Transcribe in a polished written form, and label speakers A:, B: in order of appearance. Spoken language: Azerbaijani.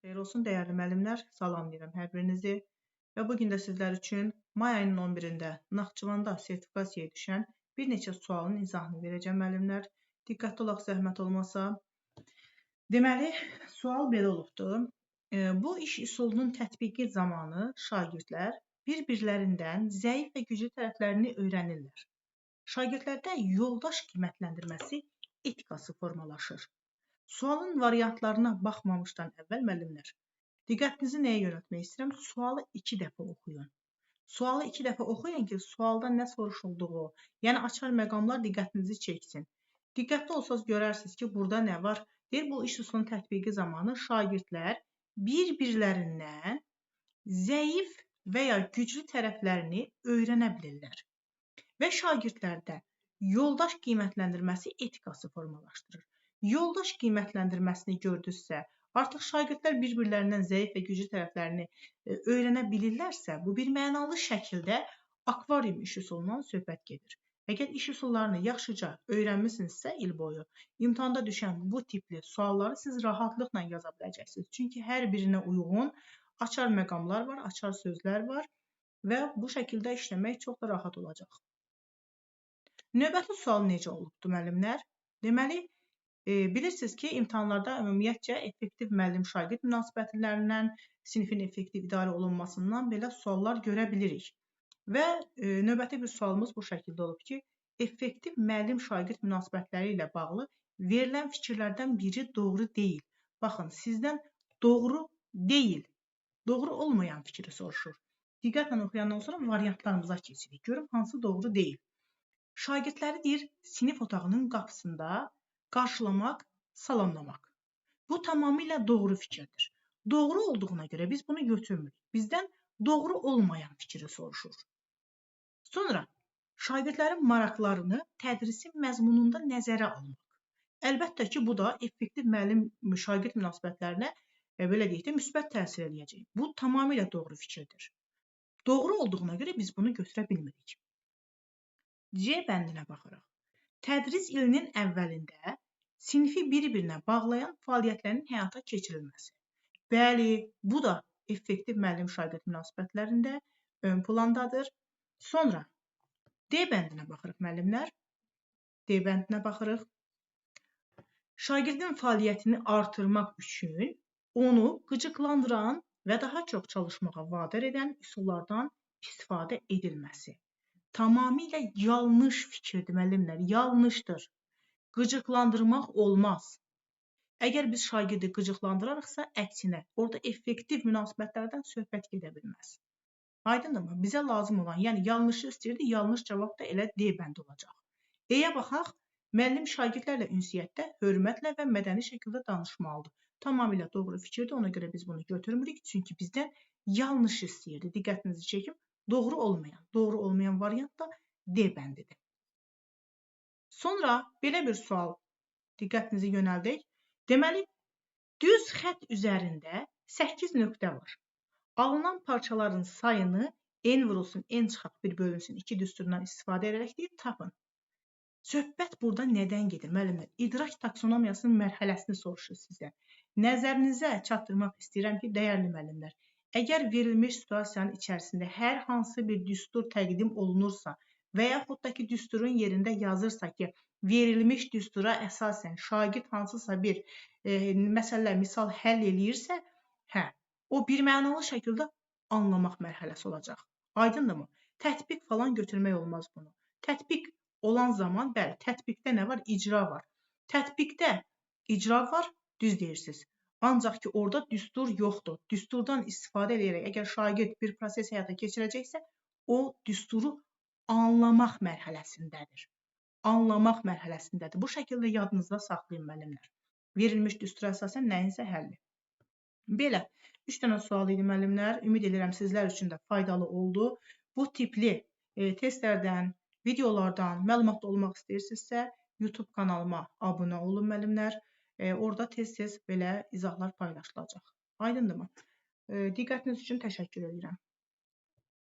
A: Xeyir olsun, dəyərli müəllimlər, salamlayıram hər birinizi. Və bugün də sizlər üçün may ayının 11-də Naxçıvanda sertifikasiyaya düşən bir neçə sualın izahını verəcəm müəllimlər. Diqqətli olaq, zəhmət olmasa. Deməli, sual belə olubdur. Bu iş üsulunun tətbiqi zamanı şagirdlər bir-birlərindən zəif və güclü tərəflərini öyrənirlər. Şagirdlərdə yoldaş qiymətləndirməsi etikası formalaşır. Sualın variantlarına baxmamışdan əvvəl müəllimlər, diqqətinizi nəyə yönəltmək istəyirəm? Sualı 2 dəfə oxuyun. Sualı 2 dəfə oxuyun ki, sualda nə soruşulduğu, yəni açar məqamlar diqqətinizi çəksin. Diqqətli olsanız görərsiniz ki, burada nə var? Deyir, bu iş üsulunun tətbiqi zamanı şagirdlər bir-birlərindən zəif və ya güclü tərəflərini öyrənə bilirlər. Və şagirdlərdə yoldaş qiymətləndirməsi etikası formalaşdırır. Yoldaş qiymətləndirməsini gördünüzsə, artıq şagirdlər bir-birlərindən zəif və güclü tərəflərini öyrənə bilirlərsə, bu bir mənalı şəkildə akvarium iş üsulundan söhbət gedir. Əgər iş üsullarını yaxşıca öyrənmisinizsə il boyu, imtahanda düşən bu tipli sualları siz rahatlıqla yaza biləcəksiniz. Çünki hər birinə uyğun açar məqamlar var, açar sözlər var və bu şəkildə işləmək çox da rahat olacaq. Növbəti sual necə olubdur müəllimlər? Deməli, bilirsiniz ki, imtahanlarda ümumiyyətcə effektiv müəllim-şagird münasibətlərindən, sinifin effektiv idarə olunmasından belə suallar görə bilirik. Və növbəti bir sualımız bu şəkildə olub ki, effektiv müəllim-şagird münasibətləri ilə bağlı verilən fikirlərdən biri doğru deyil. Baxın, sizdən doğru deyil, doğru olmayan fikri soruşur. Diqqətlə oxuyandan sonra variantlarımıza keçirik. Görün, hansı doğru deyil. Şagirdləri deyir, sinif otağının qapısında qarşılamaq, salamlamaq. Bu tamamilə doğru fikirdir. Doğru olduğuna görə biz bunu götürmürük. Bizdən doğru olmayan fikri soruşur. Sonra, şagirdlərin maraqlarını tədrisin məzmununda nəzərə almaq. Əlbəttə ki, bu da effektiv müəllim-şagird münasibətlərinə belə deyək də, müsbət təsir edəcək. Bu tamamilə doğru fikirdir. Doğru olduğuna görə biz bunu götürə bilmirik. C bəndinə baxırıq. Tədris ilinin əvvəlində sinifi bir-birinə bağlayan fəaliyyətlərin həyata keçirilməsi. Bəli, bu da effektiv müəllim-şagird münasibətlərində ön plandadır. Sonra, D bəndinə baxırıq müəllimlər. D bəndinə baxırıq. Şagirdin fəaliyyətini artırmaq üçün onu qıcıqlandıran və daha çox çalışmağa vadar edən üsullardan istifadə edilməsi. Tamamilə yanlış fikirdir müəllimlər, yanlışdır. Qıcıqlandırmaq olmaz. Əgər biz şagirdi qıcıqlandırarıqsa, əksinə, orada effektiv münasibətlərdən söhbət gedə bilməz. Aydındırmı? Bizə lazım olan, yəni yanlışı istəyirdi, yanlış cavab da elə D bəndi olacaq. E-yə baxaq, müəllim şagirdlərlə ünsiyyətdə hörmətlə və mədəni şəkildə danışmalıdır. Tamamilə doğru fikirdir, ona görə biz bunu götürmürük, çünki bizdən yanlış istəyirdi. Diqqətinizi çəkim, doğru olmayan variant da D bəndidir. Sonra belə bir sual diqqətinizi yönəldək. Deməli, düz xətt üzərində 8 nöqtə var. Alınan parçaların sayını n vurulsun, n çıxaq bir bölünsün 2 düsturundan istifadə edərək deyir, tapın. Söhbət burada nədən gedir? Müəllimlər, idrak taksonomiyasının mərhələsini soruşur sizdən. Nəzərinizə çatdırmaq istəyirəm ki, dəyərli müəllimlər, əgər verilmiş situasiyanın içərisində hər hansı bir düstur təqdim olunursa, və yaxud da ki, düsturun yerində yazırsa ki, verilmiş düstura əsasən şagird hansısa bir məsələ, misal həll eləyirsə, o bir mənalı şəkildə anlamaq mərhələsi olacaq. Aydındırmı? Tətbiq falan götürmək olmaz bunu. Tətbiq olan zaman, bəli, tətbiqdə nə var? İcra var. Tətbiqdə icra var, düz deyirsiniz. Ancaq ki, orada düstur yoxdur. Düsturdan istifadə edərək, əgər şagird bir proses həyata keçirəcəksə, o düsturu anlamaq mərhələsindədir. Anlamaq mərhələsindədir. Bu şəkildə yadınızda saxlayın müəllimlər. Verilmiş düstura əsasən nəyinsə həlli. Belə, 3 dənə sual idi müəllimlər. Ümid edirəm sizlər üçün də faydalı oldu. Bu tipli testlərdən, videolardan məlumatlı olmaq istəyirsinizsə, YouTube kanalıma abunə olun müəllimlər. Orada tez-tez belə izahlar paylaşılacaq. Aydındırmı? Diqqətiniz üçün təşəkkür edirəm.